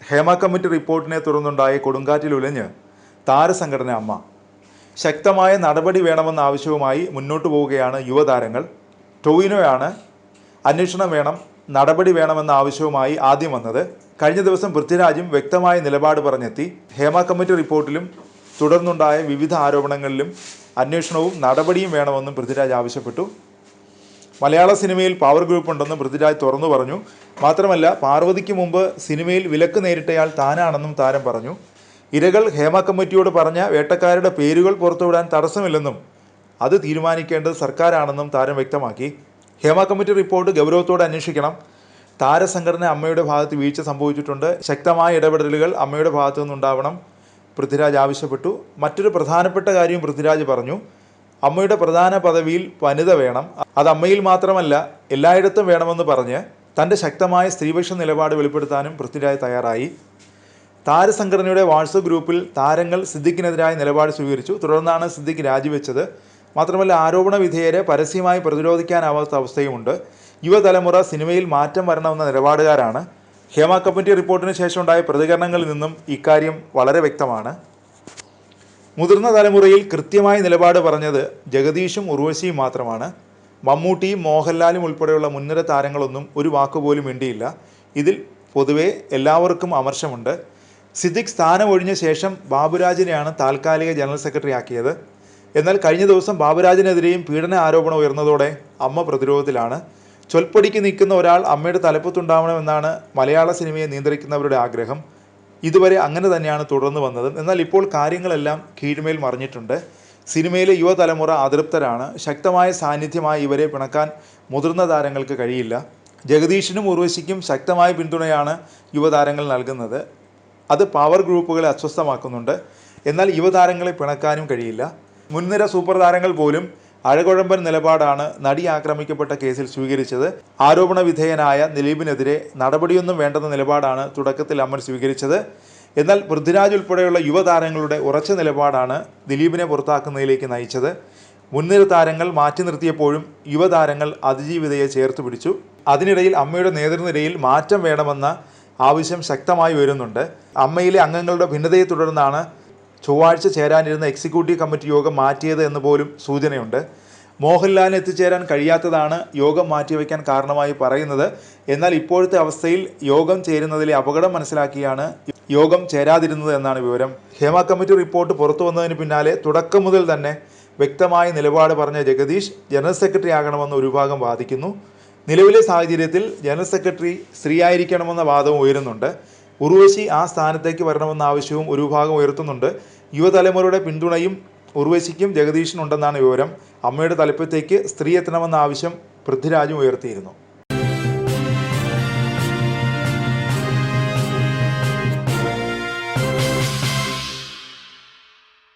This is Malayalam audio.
ഹേമ കമ്മിറ്റി റിപ്പോർട്ടിനെ തുടർന്നുണ്ടായ കൊടുങ്കാറ്റിലുലഞ്ഞ് താരസംഘടന അമ്മ. ശക്തമായ നടപടി വേണമെന്ന ആവശ്യവുമായി മുന്നോട്ടു പോവുകയാണ് യുവതാരങ്ങൾ. ടൊവിനോയാണ് അന്വേഷണം വേണം, നടപടി വേണമെന്ന ആവശ്യവുമായി ആദ്യം വന്നത്. കഴിഞ്ഞ ദിവസം പൃഥ്വിരാജും വ്യക്തമായ നിലപാട് പറഞ്ഞെത്തി. ഹേമ കമ്മിറ്റി റിപ്പോർട്ടിലും തുടർന്നുണ്ടായ വിവിധ ആരോപണങ്ങളിലും അന്വേഷണവും നടപടിയും വേണമെന്നും പൃഥ്വിരാജ് ആവശ്യപ്പെട്ടു. മലയാള സിനിമയിൽ പവർ ഗ്രൂപ്പ് ഉണ്ടെന്നും പൃഥ്വിരാജ് തുറന്നു പറഞ്ഞു. മാത്രമല്ല, പാർവതിക്ക് മുമ്പ് സിനിമയിൽ വിലക്ക് നേരിട്ടയാൾ താനാണെന്നും താരം പറഞ്ഞു. ഇരകൾ ഹേമ കമ്മിറ്റിയോട് പറഞ്ഞ വേട്ടക്കാരുടെ പേരുകൾ പുറത്തുവിടാൻ തടസ്സമില്ലെന്നും അത് തീരുമാനിക്കേണ്ടത് സർക്കാരാണെന്നും താരം വ്യക്തമാക്കി. ഹേമ കമ്മിറ്റി റിപ്പോർട്ട് ഗൗരവത്തോടെ അന്വേഷിക്കണം. താരസംഘടന അമ്മയുടെ ഭാഗത്ത് വീഴ്ച സംഭവിച്ചിട്ടുണ്ട്. ശക്തമായ ഇടപെടലുകൾ അമ്മയുടെ ഭാഗത്തു നിന്നുണ്ടാവണം പൃഥ്വിരാജ് ആവശ്യപ്പെട്ടു. മറ്റൊരു പ്രധാനപ്പെട്ട കാര്യം പൃഥ്വിരാജ് പറഞ്ഞു. അമ്മയുടെ പ്രധാന പദവിയിൽ വനിത വേണം, അത് അമ്മയിൽ മാത്രമല്ല എല്ലായിടത്തും വേണമെന്ന് പറഞ്ഞ് തൻ്റെ ശക്തമായ സ്ത്രീപക്ഷ നിലപാട് വെളിപ്പെടുത്താനും പൃഥ്വിരാജ് തയ്യാറായി. താരസംഘടനയുടെ വാട്സപ്പ് ഗ്രൂപ്പിൽ താരങ്ങൾ സിദ്ദിഖിനെതിരായ നിലപാട് സ്വീകരിച്ചു. തുടർന്നാണ് സിദ്ദിഖ് രാജിവെച്ചത്. മാത്രമല്ല, ആരോപണ വിധേയരെ പരസ്യമായി പ്രതിരോധിക്കാനാവാത്ത അവസ്ഥയുമുണ്ട്. യുവതലമുറ സിനിമയിൽ മാറ്റം വരണമെന്ന നിലപാടുകാരാണ്. ഹേമ കമ്മിറ്റി റിപ്പോർട്ടിന് ശേഷമുണ്ടായ പ്രതികരണങ്ങളിൽ നിന്നും ഇക്കാര്യം വളരെ വ്യക്തമാണ്. മുതിർന്ന തലമുറയിൽ കൃത്യമായ നിലപാട് പറഞ്ഞത് ജഗദീഷും ഉർവശിയും മാത്രമാണ്. മമ്മൂട്ടിയും മോഹൻലാലും ഉൾപ്പെടെയുള്ള മുൻനിര താരങ്ങളൊന്നും ഒരു വാക്കുപോലും മിണ്ടിയില്ല. ഇതിൽ പൊതുവെ എല്ലാവർക്കും അമർഷമുണ്ട്. സിദ്ദിഖ് സ്ഥാനം ഒഴിഞ്ഞ ശേഷം ബാബുരാജിനെയാണ് താൽക്കാലിക ജനറൽ സെക്രട്ടറി ആക്കിയത്. എന്നാൽ കഴിഞ്ഞ ദിവസം ബാബുരാജിനെതിരെയും പീഡന ആരോപണം ഉയർന്നതോടെ അമ്മ പ്രതിരോധത്തിലാണ്. ചൊൽപ്പടിക്ക് നിൽക്കുന്ന ഒരാൾ അമ്മയുടെ തലപ്പത്തുണ്ടാവണമെന്നാണ് മലയാള സിനിമയെ നിയന്ത്രിക്കുന്നവരുടെ ആഗ്രഹം. ഇതുവരെ അങ്ങനെ തന്നെയാണ് തുടർന്നു വന്നത്. എന്നാൽ ഇപ്പോൾ കാര്യങ്ങളെല്ലാം കീഴ്മേൽ മറിഞ്ഞിട്ടുണ്ട്. സിനിമയിലെ യുവതലമുറ അതൃപ്തരാണ്. ശക്തമായ സാന്നിധ്യമായി ഇവരെ പിണക്കാൻ മുതിർന്ന താരങ്ങൾക്ക് കഴിയില്ല. ജഗദീഷിനും ഉർവശിക്കും ശക്തമായ പിന്തുണയാണ് യുവതാരങ്ങൾ നൽകുന്നത്. അത് പവർ ഗ്രൂപ്പുകളെ അസ്വസ്ഥമാക്കുന്നുണ്ട്. എന്നാൽ യുവതാരങ്ങളെ പിണക്കാനും കഴിയില്ല. മുൻനിര സൂപ്പർ താരങ്ങൾ പോലും അഴകുഴമ്പൻ നിലപാടാണ് നടി ആക്രമിക്കപ്പെട്ട കേസിൽ സ്വീകരിച്ചത്. ആരോപണ വിധേയനായ ദിലീപിനെതിരെ നടപടിയൊന്നും വേണ്ടെന്ന നിലപാടാണ് തുടക്കത്തിൽ അമ്മ സ്വീകരിച്ചത്. എന്നാൽ പൃഥ്വിരാജ് ഉൾപ്പെടെയുള്ള യുവതാരങ്ങളുടെ ഉറച്ച നിലപാടാണ് ദിലീപിനെ പുറത്താക്കുന്നതിലേക്ക് നയിച്ചത്. മുൻനിര താരങ്ങൾ മാറ്റി നിർത്തിയപ്പോഴും യുവതാരങ്ങൾ അതിജീവിതയെ ചേർത്ത് പിടിച്ചു. അതിനിടയിൽ അമ്മയുടെ നേതൃനിരയിൽ മാറ്റം വേണമെന്ന ആവശ്യം ശക്തമായി വരുന്നുണ്ട്. അമ്മയിലെ അംഗങ്ങളുടെ ഭിന്നതയെ തുടർന്നാണ് ചൊവ്വാഴ്ച ചേരാനിരുന്ന എക്സിക്യൂട്ടീവ് കമ്മിറ്റി യോഗം മാറ്റിയത് എന്ന് പോലും സൂചനയുണ്ട്. മോഹൻലാലിന് എത്തിച്ചേരാൻ കഴിയാത്തതാണ് യോഗം മാറ്റിവെക്കാൻ കാരണമായി പറയുന്നത്. എന്നാൽ ഇപ്പോഴത്തെ അവസ്ഥയിൽ യോഗം ചേരുന്നതിലെ അപകടം മനസ്സിലാക്കിയാണ് യോഗം ചേരാതിരുന്നത് എന്നാണ് വിവരം. ഹേമ കമ്മിറ്റി റിപ്പോർട്ട് പുറത്തു വന്നതിന് പിന്നാലെ തുടക്കം മുതൽ തന്നെ വ്യക്തമായ നിലപാട് പറഞ്ഞ ജഗദീഷ് ജനറൽ സെക്രട്ടറി ആകണമെന്ന് ഒരു വിഭാഗം വാദിക്കുന്നു. നിലവിലെ സാഹചര്യത്തിൽ ജനറൽ സെക്രട്ടറി സ്ത്രീയായിരിക്കണമെന്ന വാദവും ഉയരുന്നുണ്ട്. ഉർവശി ആ സ്ഥാനത്തേക്ക് വരണമെന്ന ആവശ്യവും ഒരു വിഭാഗം ഉയർത്തുന്നുണ്ട്. യുവതലമുറയുടെ പിന്തുണയും ഉർവശിക്കും ജഗദീഷിനുണ്ടെന്നാണ് വിവരം. അമ്മയുടെ തലപ്പത്തേക്ക് സ്ത്രീ എത്തണമെന്ന ആവശ്യം പൃഥ്വിരാജും ഉയർത്തിയിരുന്നു.